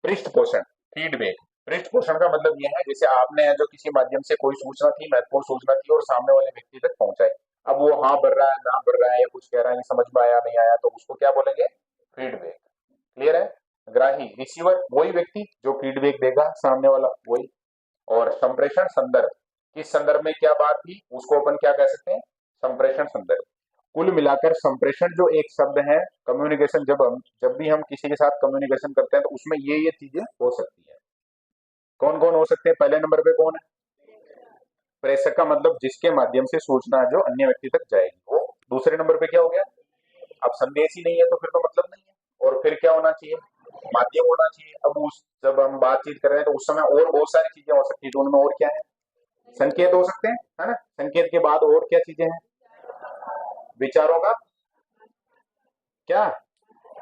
पृष्ठ पोषण, फीडबैक। पृष्ठ पोषण का मतलब यह है, जैसे आपने जो किसी माध्यम से कोई सूचना थी, महत्वपूर्ण सूचना थी, और सामने वाले व्यक्ति तक पहुंचाई। अब वो हाँ भर रहा है, ना भर रहा है, या कुछ कह रहा है कि समझ में आया नहीं आया, तो उसको क्या बोलेंगे, फीडबैक। क्लियर है। ग्राही, रिसीवर, वही व्यक्ति जो फीडबैक देगा, सामने वाला वही। और संप्रेषण संदर्भ, किस संदर्भ में क्या बात थी उसको अपन क्या कह सकते हैं, संप्रेषण संदर्भ। कुल मिलाकर संप्रेषण जो एक शब्द है, कम्युनिकेशन, जब भी हम किसी के साथ कम्युनिकेशन करते हैं तो उसमें ये चीजें हो सकती है। कौन कौन हो सकते हैं, पहले नंबर पे कौन है, प्रेषक का मतलब जिसके माध्यम से सूचना जो अन्य व्यक्ति तक जाएगी वो। दूसरे नंबर पे क्या हो गया, अब संदेश ही नहीं है तो फिर तो मतलब नहीं है। और फिर क्या होना चाहिए, माध्यम होना चाहिए। अब उस जब हम बातचीत कर रहे हैं तो उस समय और बहुत सारी चीजें हो सकती है, तो उनमें और क्या है, संकेत हो सकते हैं, है ना। संकेत के बाद और क्या चीजें हैं, विचारों का क्या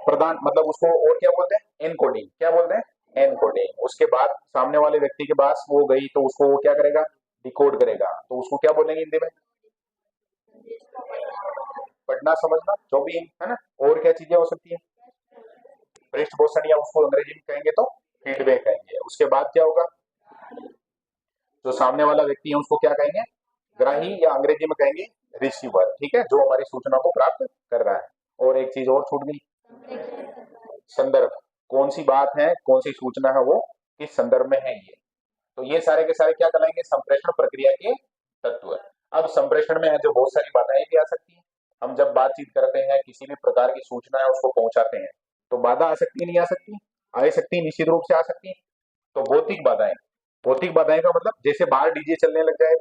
प्रदान, मतलब उसको और क्या बोलते हैं, एनकोडिंग। क्या बोलते हैं, एनकोडिंग। उसके बाद सामने वाले व्यक्ति के पास वो गई तो उसको वो क्या करेगा, डिकोड करेगा, तो उसको क्या बोलेंगे हिंदी में, पढ़ना समझना, जो भी है ना। और क्या चीजें हो सकती है, पृष्ठपोषण, या उसको अंग्रेजी में कहेंगे तो फीडबैक कहेंगे। उसके बाद क्या होगा, जो सामने वाला व्यक्ति है उसको क्या कहेंगे, ग्राही, या अंग्रेजी में कहेंगे रिसीवर, ठीक है, जो हमारी सूचना को प्राप्त कर रहा है। और एक चीज और छूट गई, संदर्भ, कौन सी बात है, कौन सी सूचना है, वो किस संदर्भ में है ये। तो ये सारे के सारे क्या कहलाएंगे, संप्रेषण प्रक्रिया के तत्व। अब संप्रेषण में है जो बहुत सारी बाधाएं भी आ सकती है। हम जब बातचीत करते हैं, किसी भी प्रकार की सूचना है उसको पहुंचाते हैं, तो बाधा आ सकती है, नहीं आ सकती, आ सकती है, निश्चित रूप से आ सकती है। तो भौतिक बाधाएं, भौतिक बाधाएं का मतलब जैसे बाहर डीजे चलने लग जाए,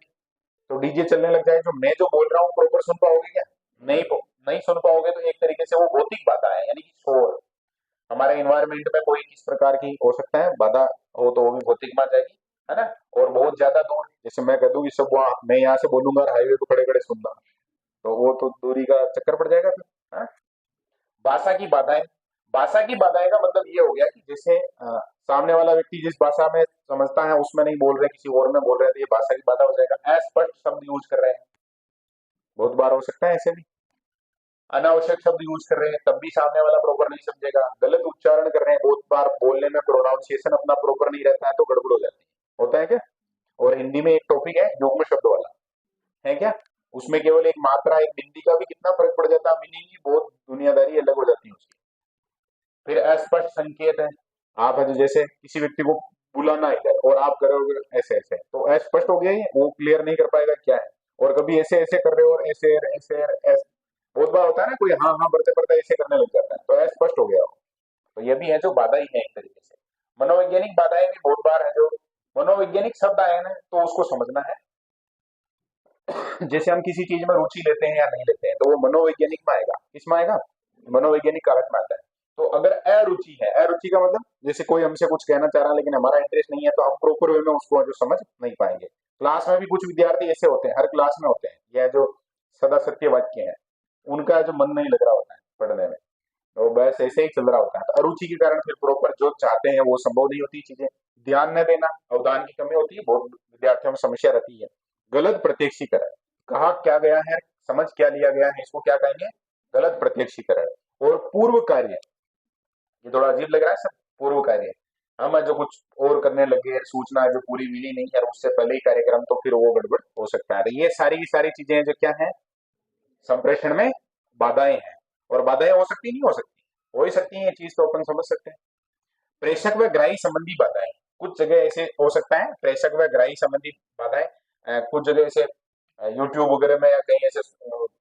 तो डीजे चलने लग जाए, जो मैं जो बोल रहा हूँ प्रॉपर सुन पाओगे क्या, नहीं नहीं सुन पाओगे, तो एक तरीके से वो भौतिक बाधा है, यानी कि शोर। हमारे इन्वायरमेंट में कोई किस प्रकार की हो सकता है बाधा हो, तो वो भी भौतिक मान जाएगी, है ना। और बहुत ज्यादा दूर, जैसे मैं कह दूं कि सब वहाँ मैं यहाँ से बोलूंगा और हाईवे पे खड़े खड़े सुनना, तो वो तो दूरी का चक्कर पड़ जाएगा फिर, है। भाषा की बाधाएं, भाषा की बाधाएं का मतलब ये हो गया कि जैसे सामने वाला व्यक्ति जिस भाषा में समझता है उसमें नहीं बोल रहे, किसी और में बोल रहे हैं, तो ये भाषा की बाधा हो जाएगा। अस्पष्ट शब्द यूज कर रहे हैं, बहुत बार हो सकता है ऐसे भी। अनावश्यक शब्द यूज कर रहे हैं, तब भी सामने वाला प्रॉपर नहीं समझेगा। गलत उच्चारण कर रहे हैं, बहुत बार बोलने में प्रोनाउंसिएशन अपना प्रॉपर नहीं रहता है, तो गड़बड़ हो जाती है, होता है क्या। और हिंदी में एक टॉपिक है युग्म शब्द वाला, है क्या, उसमें केवल एक मात्रा, एक बिंदी का भी कितना फर्क पड़ जाता है, मीनिंग की बहुत दुनियादारी अलग हो जाती है उसकी। फिर अस्पष्ट संकेत है, आप है तो जैसे किसी व्यक्ति को बुलाना इधर और आप करोगे ऐसे ऐसे, तो अस्पष्ट हो गया, ये वो क्लियर नहीं कर पाएगा क्या है। और कभी ऐसे ऐसे कर रहे हो, और ऐसे ऐसे ऐसे, बहुत बार होता है ना, कोई हाँ हाँ बढ़ते बढ़ते ऐसे करने लग जाता है, तो अस्पष्ट हो गया हो। तो ये भी है जो बाधा ही है एक तरीके से। मनोवैज्ञानिक बाधाएं भी बहुत बार है, जो मनोवैज्ञानिक शब्द आए ना तो उसको समझना है। जैसे हम किसी चीज में रुचि लेते हैं या नहीं लेते हैं, तो वो मनोवैज्ञानिक में आएगा, किसमें आएगा, मनोवैज्ञानिक कारक में आता है। तो अगर अरुचि है, अरुचि का मतलब जैसे कोई हमसे कुछ कहना चाह रहा है लेकिन हमारा इंटरेस्ट नहीं है, तो हम प्रॉपर वे में उसको जो समझ नहीं पाएंगे। क्लास में भी कुछ विद्यार्थी ऐसे होते हैं, हर क्लास में होते हैं, यह जो सदा सत्य वाक्य है, उनका जो मन नहीं लग रहा होता है पढ़ने में, तो बस ऐसे ही चल रहा होता है। तो अरुचि के कारण फिर प्रॉपर जो चाहते हैं वो संभव नहीं होती चीजें। ध्यान न देना, अवधान की कमी होती है, बहुत विद्यार्थियों में समस्या रहती है। गलत प्रत्यक्षीकरण, कहा क्या गया है, समझ क्या लिया गया है, इसको क्या कहेंगे, गलत प्रत्यक्षीकरण। और पूर्व कार्य, ये थोड़ा अजीब लग रहा है सब, पूर्व कार्य, हम जो कुछ और करने लगे, सूचना जो पूरी मिली नहीं है उससे पहले ही कार्यक्रम, तो फिर वो गड़बड़ हो सकता है। तो ये सारी की सारी चीजें जो क्या है, संप्रेषण में बाधाएं हैं। और बाधाएं हो सकती नहीं हो सकती, हो ही सकती है, ये चीज तो अपन समझ सकते हैं। प्रेषक व ग्राही संबंधी बाधाएं, कुछ जगह ऐसे हो सकता है प्रेषक व ग्राही संबंधी बाधाएं। कुछ जगह ऐसे यूट्यूब वगैरह में या कहीं ऐसे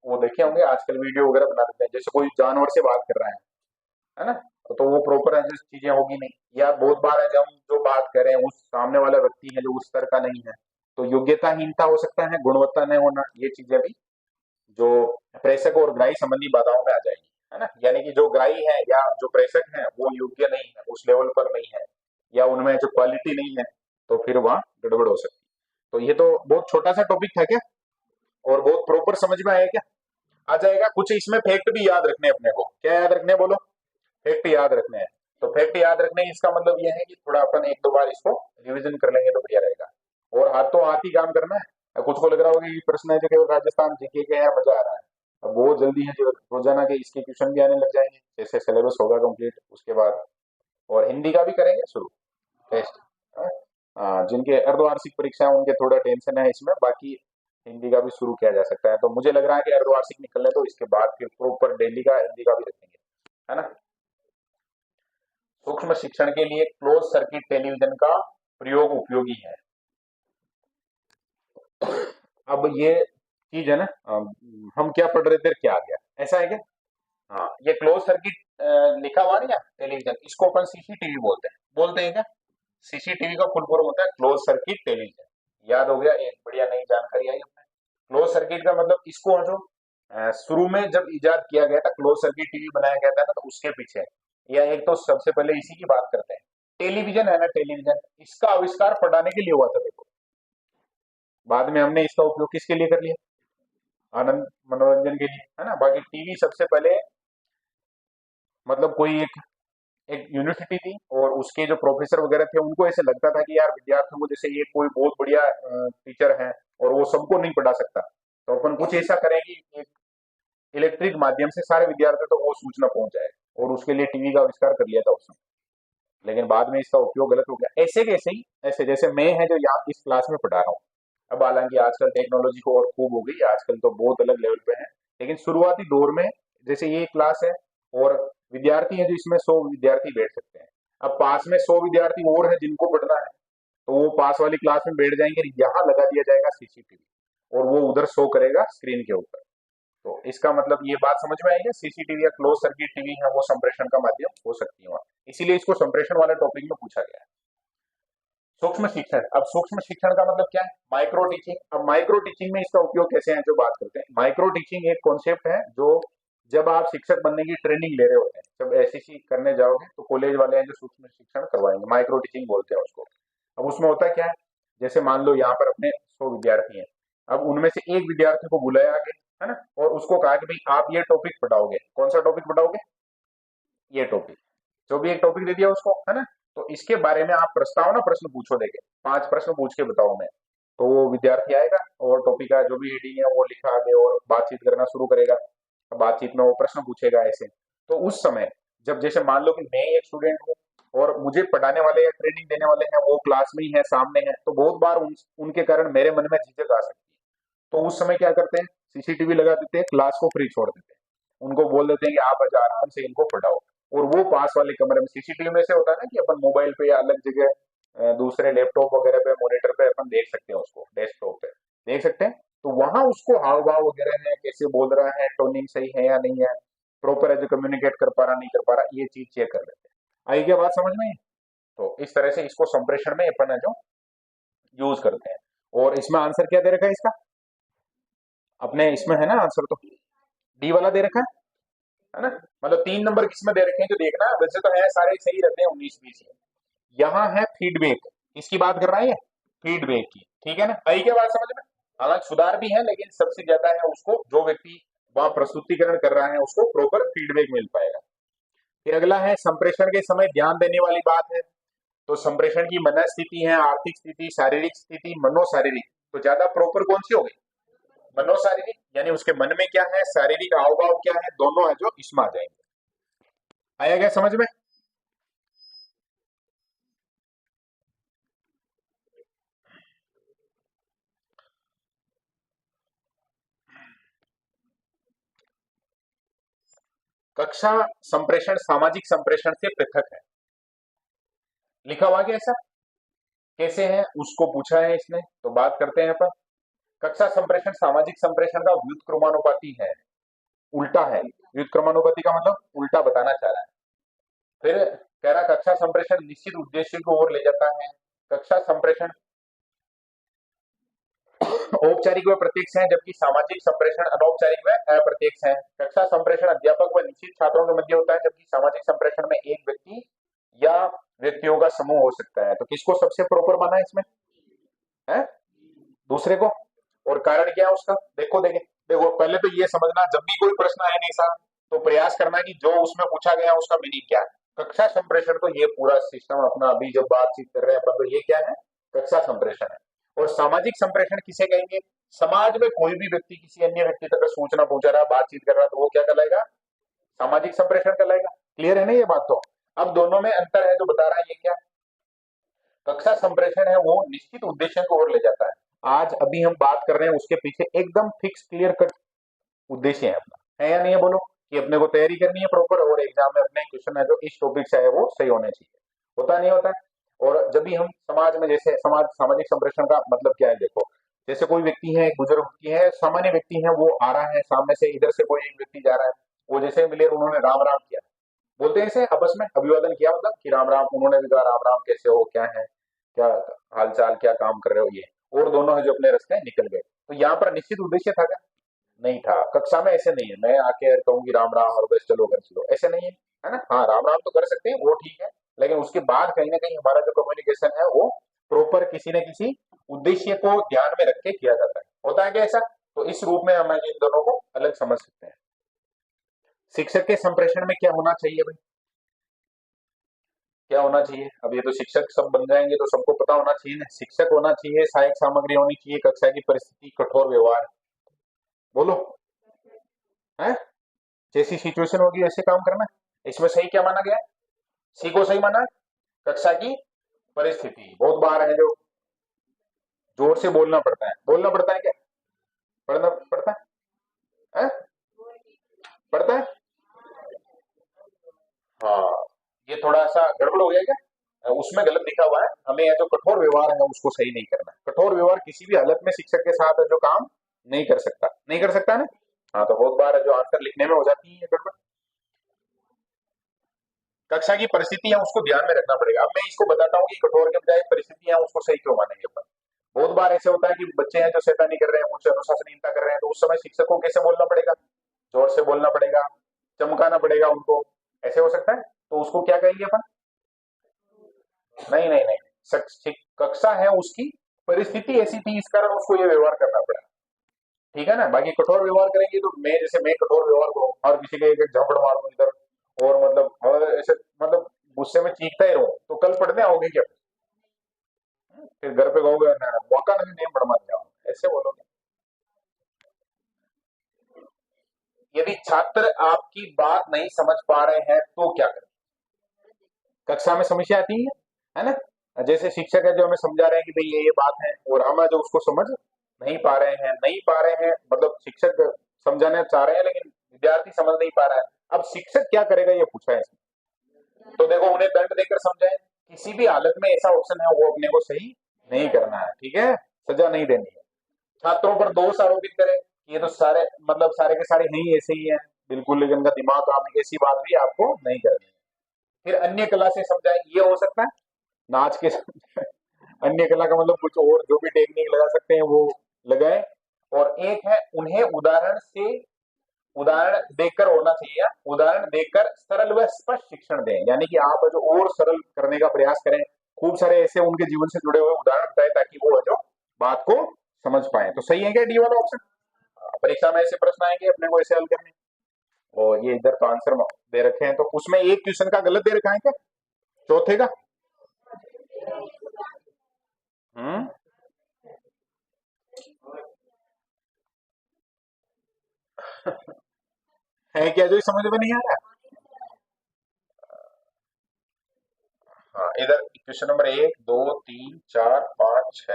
वो देखे होंगे आजकल वीडियो वगैरह बना देते हैं, जैसे कोई जानवर से बात कर रहा है ना, तो वो प्रॉपर एडजस्ट चीजें होगी नहीं। या बहुत बार है जब हम जो बात करें उस सामने वाला व्यक्ति है जो उस स्तर का नहीं है, तो योग्यताहीनता हो सकता है, गुणवत्ता नहीं होना, ये चीजें भी जो प्रेषक और ग्राही संबंधी बाधाओं में आ जाएगी, है ना। यानी कि जो ग्राही है या जो प्रेषक है वो योग्य नहीं है, उस लेवल पर नहीं है, या उनमें जो क्वालिटी नहीं है, तो फिर वहां गड़बड़ हो सकती है। तो ये तो बहुत छोटा सा टॉपिक था क्या, और बहुत प्रॉपर समझ में आया क्या, आ जाएगा। कुछ इसमें फैक्ट भी याद रखने, अपने को क्या याद रखने बोलो, फैक्ट याद रखने हैं। तो फैक्ट याद रखने इसका मतलब यह है कि थोड़ा अपन एक दो बार इसको रिवीजन कर लेंगे तो बढ़िया रहेगा। और हाथ तो हाथ ही काम करना है। अब कुछ को लग रहा होगा कि प्रश्न है जो केवल राजस्थान जीके के है, मजा आ रहा है। अब बहुत जल्दी है जो रोजाना के इसके क्वेश्चन भी आने लग जाएंगे, जैसे सिलेबस होगा कंप्लीट उसके बाद। और हिंदी का भी करेंगे शुरू टेस्ट। हाँ, जिनके अर्धवार्षिक परीक्षा है उनके थोड़ा टेंशन है इसमें, बाकी हिंदी का भी शुरू किया जा सकता है। तो मुझे लग रहा है कि अर्धवार्षिक निकलने तो इसके बाद फिर प्रॉपर डेली का हिंदी का भी रखेंगे, है ना। सूक्ष्म शिक्षण के लिए क्लोज सर्किट टेलीविजन का प्रयोग उपयोगी है। अब ये चीज है ना, हम क्या पढ़ रहे थे क्या आ गया, ऐसा है क्या। हाँ, ये क्लोज सर्किट लिखा हुआ नहीं है टेलीविजन, इसको अपन सीसीटीवी बोलते हैं क्या। सीसीटीवी का फुल फॉर्म होता है क्लोज सर्किट टेलीविजन। याद हो गया, एक बढ़िया नई जानकारी आई अपने। क्लोज सर्किट का मतलब इसको जो शुरू में जब इजाद किया गया था, क्लोज सर्किट टीवी बनाया गया था ना, तो उसके पीछे या एक तो सबसे पहले इसी की बात करते हैं। टेलीविजन है ना, टेलीविजन, इसका आविष्कार पढ़ाने के लिए हुआ था देखो। बाद में हमने इसका उपयोग किसके लिए कर लिया, आनंद मनोरंजन के लिए, है ना। बाकी टीवी सबसे पहले मतलब कोई एक एक यूनिवर्सिटी थी, और उसके जो प्रोफेसर वगैरह थे उनको ऐसे लगता था कि यार विद्यार्थियों को जैसे ये कोई बहुत बढ़िया टीचर है और वो सबको नहीं पढ़ा सकता, तो अपन कुछ ऐसा करें कि एक इलेक्ट्रिक माध्यम से सारे विद्यार्थियों तक वो सूचना पहुंच जाए, और उसके लिए टीवी का आविष्कार कर लिया था उसने। लेकिन बाद में इसका उपयोग गलत हो गया। ऐसे कैसे ही, ऐसे जैसे मैं है जो यहाँ इस क्लास में पढ़ा रहा हूँ, अब हालांकि आजकल टेक्नोलॉजी को और खूब हो गई, आजकल तो बहुत अलग लेवल पे है, लेकिन शुरुआती दौर में जैसे ये क्लास है और विद्यार्थी है जो इसमें 100 विद्यार्थी बैठ सकते हैं। अब पास में 100 विद्यार्थी और है जिनको पढ़ना है, तो वो पास वाली क्लास में बैठ जाएंगे, यहाँ लगा दिया जाएगा सीसीटीवी, और वो उधर शो करेगा स्क्रीन के ऊपर। तो इसका मतलब ये बात समझ में आएगी, सीसीटीवी या क्लोज सर्किट टीवी है वो संप्रेषण का माध्यम हो सकती है वहाँ। इसीलिए इसको संप्रेषण वाले टॉपिक में पूछा गया है। सूक्ष्म शिक्षण, अब सूक्ष्म शिक्षण का मतलब क्या है, माइक्रो टीचिंग। अब माइक्रो टीचिंग में इसका उपयोग कैसे है जो बात करते हैं। माइक्रो टीचिंग एक कॉन्सेप्ट है जो जब आप शिक्षक बनने की ट्रेनिंग ले रहे होते हैं, जब एसएससी करने जाओगे तो कॉलेज वाले हैं जो सूक्ष्म शिक्षण करवाएंगे, माइक्रो टीचिंग बोलते हैं उसको। अब उसमें होता क्या है, जैसे मान लो यहाँ पर अपने 100 विद्यार्थी हैं, अब उनमें से एक विद्यार्थी को बुलाया आगे, है ना, और उसको कहा कि भाई आप ये टॉपिक पढ़ाओगे, कौन सा टॉपिक पढ़ाओगे, ये टॉपिक, जो भी एक टॉपिक दे दिया उसको, है ना। तो इसके बारे में आप प्रस्ताव ना प्रश्न पूछो, देखे 5 प्रश्न पूछ के बताओ मैं। तो वो विद्यार्थी आएगा और टॉपिक का जो भी हेडिंग है वो लिखा आगे और बातचीत करना शुरू करेगा। बातचीत में वो प्रश्न पूछेगा ऐसे। तो उस समय जब जैसे मान लो कि मैं एक स्टूडेंट हूँ और मुझे पढ़ाने वाले या ट्रेनिंग देने वाले हैं वो क्लास में ही है, सामने है, तो बहुत बार उनके कारण मेरे मन में झिझक आ सकती है। तो उस समय क्या करते हैं, सीसीटीवी लगा देते हैं, क्लास को फ्री छोड़ देते हैं, उनको बोल देते हैं कि आप आज आराम से इनको पढ़ाओ। और वो पास वाले कमरे में, सीसीटीवी में से होता है ना कि अपन मोबाइल पे या अलग जगह दूसरे लैपटॉप वगैरह पे मॉनिटर पे अपन देख सकते हैं, उसको डेस्कटॉप पे देख सकते हैं। तो वहां उसको हाव भाव वगैरह है, कैसे बोल रहा है, टोनिंग सही है या नहीं है, प्रॉपर है जो कम्युनिकेट कर पा रहा नहीं कर पा रहा, ये चीज चेक कर लेते हैं। आई क्या बात समझ में। तो इस तरह से इसको संप्रेषण में अपन है जो यूज करते हैं। और इसमें आंसर क्या दे रखा है इसका, अपने इसमें है ना आंसर, तो डी वाला दे रखा है, है ना। मतलब 3 नंबर किसमें दे रखे हैं जो देखना, वैसे तो है सारे सही रहते हैं 19-20। यहाँ है फीडबैक, इसकी बात कर रहा है ये, फीडबैक की, ठीक है ना। आई क्या बात समझ में। हालांकि सुधार भी है लेकिन सबसे ज्यादा है उसको जो व्यक्ति वहां प्रस्तुतिकरण कर रहा है उसको प्रॉपर फीडबैक मिल पाएगा। फिर अगला है संप्रेषण के समय ध्यान देने वाली बात है। तो संप्रेषण की मनस्थिति है, आर्थिक स्थिति, शारीरिक स्थिति, मनोशारीरिक। तो ज्यादा प्रॉपर कौन सी होगी, मनोशारीरिक, यानी उसके मन में क्या है, शारीरिक हाव भाव क्या है, दोनों है जो इसमें आ जाएंगे। आया क्या समझ में। कक्षा संप्रेषण सामाजिक संप्रेषण से पृथक है, लिखा हुआ क्या ऐसा, कैसे है उसको पूछा है इसने, तो बात करते हैं अपन। कक्षा संप्रेषण सामाजिक संप्रेषण का व्युत्क्रमानुपाती है, उल्टा है। व्युत्क्रमानुपाती का मतलब उल्टा बताना चाह रहा है। फिर कह रहा कक्षा संप्रेषण निश्चित उद्देश्य की ओर ले जाता है। कक्षा संप्रेषण औपचारिक व प्रत्यक्ष है, जबकि सामाजिक संप्रेषण अनौपचारिक व अप्रत्यक्ष है। कक्षा संप्रेषण अध्यापक व निश्चित छात्रों के मध्य होता है, जबकि सामाजिक संप्रेषण में एक व्यक्ति या व्यक्तियों का समूह हो सकता है। तो किसको सबसे प्रॉपर माना है इसमें, है दूसरे को। और कारण क्या है उसका, देखो देखें, देखो पहले तो ये समझना, जब भी कोई प्रश्न आए नहीं साहब तो प्रयास करना कि जो उसमें पूछा गया उसका मीनिंग क्या है। कक्षा संप्रेषण तो ये पूरा सिस्टम अपना अभी जब बातचीत कर रहे हैं अपन, तो ये क्या है, कक्षा संप्रेषण है। और सामाजिक संप्रेषण किसे कहेंगे, समाज में कोई भी व्यक्ति किसी अन्य व्यक्ति तक सूचना पहुंचा रहा, बातचीत कर रहा, तो वो क्या कहलाएगा, सामाजिक संप्रेषण कहलाएगा। क्लियर है ना ये बात। तो अब दोनों में अंतर है जो बता रहा है ये क्या, कक्षा संप्रेषण है वो निश्चित उद्देश्य को ओर ले जाता है। आज अभी हम बात कर रहे हैं उसके पीछे एकदम फिक्स क्लियर कट उद्देश्य है अपना, है या नहीं है बोलो, कि अपने को तैयारी करनी है प्रॉपर और एग्जाम में अपने क्वेश्चन है जो इस टॉपिक से है वो सही होने चाहिए, होता नहीं होता है। और जब भी हम समाज में, जैसे सामाजिक संप्रेषण का मतलब क्या है, देखो जैसे कोई व्यक्ति है, बुजुर्ग व्यक्ति है, सामान्य व्यक्ति है, वो आ रहा है सामने से, इधर से कोई एक व्यक्ति जा रहा है, वो जैसे मिले उन्होंने राम राम किया, बोलते हैं इसे आपस में अभिवादन किया, मतलब कि राम राम, उन्होंने भी कहा राम राम कैसे हो, क्या है, क्या हाल चाल, क्या काम कर रहे हो ये, और दोनों है जो अपने रास्ते निकल गए। तो यहाँ पर निश्चित उद्देश्य था क्या, नहीं था। कक्षा में ऐसे नहीं है, मैं आके कहूंगी राम राम और बस चलो घर चलो, ऐसे नहीं है ना। हाँ राम राम तो कर सकते हैं वो ठीक है, लेकिन उसके बाद कहीं ना कहीं हमारा जो कम्युनिकेशन है वो प्रॉपर किसी न किसी उद्देश्य को ध्यान में रख के किया जाता है, होता है क्या ऐसा। तो इस रूप में हम इन दोनों को अलग समझ सकते हैं। शिक्षक के संप्रेषण में क्या होना चाहिए भाई, क्या होना चाहिए, अब ये तो शिक्षक सब बन जाएंगे तो सबको पता होना चाहिए ना। शिक्षक होना चाहिए, सहायक सामग्री होनी चाहिए, कक्षा की परिस्थिति, कठोर व्यवहार, बोलो है, जैसी सिचुएशन होगी वैसे काम करना। इसमें सही क्या माना गया, सी को सही माना है? कक्षा की परिस्थिति, बहुत बार है जो जोर से बोलना पड़ता है, बोलना पड़ता है क्या, पढ़ना पड़ता है, पड़ता है। हाँ ये थोड़ा सा गड़बड़ हो गया क्या, उसमें गलत लिखा हुआ है, हमें यह जो कठोर व्यवहार है उसको सही नहीं करना। कठोर व्यवहार किसी भी हालत में शिक्षक के साथ है जो काम नहीं कर सकता, नहीं कर सकता ना। हाँ तो बहुत बार है जो आंसर लिखने में हो जाती है गड़बड़। कक्षा की परिस्थिति है उसको ध्यान में रखना पड़ेगा। अब मैं इसको बताता हूँ कि कठोर के बजाय परिस्थिति है उसको सही क्यों मानेंगे अपन। बहुत बार ऐसे होता है कि बच्चे हैं जो शैतानी कर रहे हैं, कुछ अनुशासनहीनता कर रहे हैं, तो उस समय शिक्षक को कैसे बोलना पड़ेगा, जोर से बोलना पड़ेगा, चमकाना पड़ेगा उनको, ऐसे हो सकता है। तो उसको क्या कहेंगे अपन, नहीं नहीं नहीं, कक्षा है उसकी परिस्थिति ऐसी थी इस कारण उसको ये व्यवहार करना पड़ा, ठीक है ना। बाकी कठोर व्यवहार करेंगे तो मैं जैसे मैं कठोर व्यवहार करूँ और किसी के एक एक झापड़ मारूं इधर, और मतलब और ऐसे मतलब गुस्से में चीखता ही रहूं, तो कल पढ़ने आओगे क्या, फिर घर पे कहोगे ना मौका नहीं, नहीं पढ़ मान जाओ, ऐसे बोलोगे। यदि छात्र आपकी बात नहीं समझ पा रहे हैं तो क्या करें, कक्षा में समस्या आती है ना। जैसे शिक्षक है जो हमें समझा रहे हैं कि भाई ये बात है, और हम जो उसको समझ नहीं पा रहे हैं, नहीं पा रहे हैं मतलब शिक्षक समझाना चाह रहे हैं लेकिन विद्यार्थी समझ नहीं पा रहा है, अब शिक्षक क्या करेगा ये पूछा है इसमें। तो देखो उन्हें दंड देकर समझाएं, किसी भी हालत में ऐसा ऑप्शन है वो अपने को सही नहीं करना है, ठीक है, सजा नहीं देनी है। छात्रों पर दोष आरोपित करें, ये तो सारे मतलब सारे के सारे नहीं ऐसे ही है बिल्कुल, लेकिन उनका दिमाग काम नहीं, ऐसी बात भी आपको नहीं करनी है। फिर अन्य कला से समझाएं, ये हो सकता है नाच के अन्य कला का मतलब कुछ और जो भी टेक्निक लगा सकते हैं वो लगाए। और एक है उन्हें उदाहरण से उदाहरण देखकर होना चाहिए, उदाहरण देखकर सरल व स्पष्ट शिक्षण दें, यानी कि आप जो और सरल करने का प्रयास करें, खूब सारे ऐसे उनके जीवन से जुड़े हुए उदाहरण बताएं ताकि वो जो बात को समझ पाए। तो सही है क्या डी वाला ऑप्शन? परीक्षा में ऐसे प्रश्न आएंगे अपने को ऐसे हल करने। और ये इधर तो आंसर दे रखे हैं, तो उसमें एक क्वेश्चन का गलत दे रखा है क्या, चौथे का? हम्म है क्या जो समझ में नहीं आ रहा? हाँ, इधर क्वेश्चन नंबर 1 2 3 4 5 6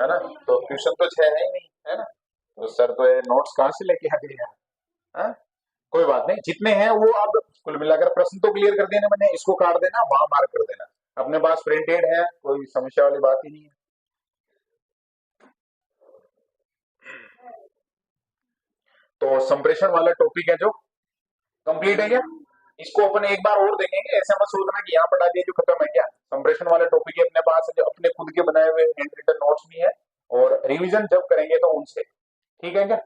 है ना, तो क्वेश्चन तो 6 है ही नहीं, है ना? तो सर तो ये नोट्स कहाँ से लेके आ गए यार? हाँ? कोई बात नहीं, जितने हैं वो अब कुल मिलाकर प्रश्न तो क्लियर कर देने, मैंने इसको काट देना, वहां मार्क कर देना। अपने पास प्रिंटेड है, कोई समस्या वाली बात ही नहीं है। तो संप्रेषण वाला टॉपिक है जो कंप्लीट है क्या? इसको अपन एक बार और देखेंगे, ऐसा मत सोचना कि यहाँ पढ़ा दिया जो खत्म है क्या। संप्रेषण वाले टॉपिक है अपने पास, जो अपने खुद के बनाए हुए हैंड रिटन नोट्स भी है, और रिवीजन जब करेंगे तो उनसे, ठीक है क्या?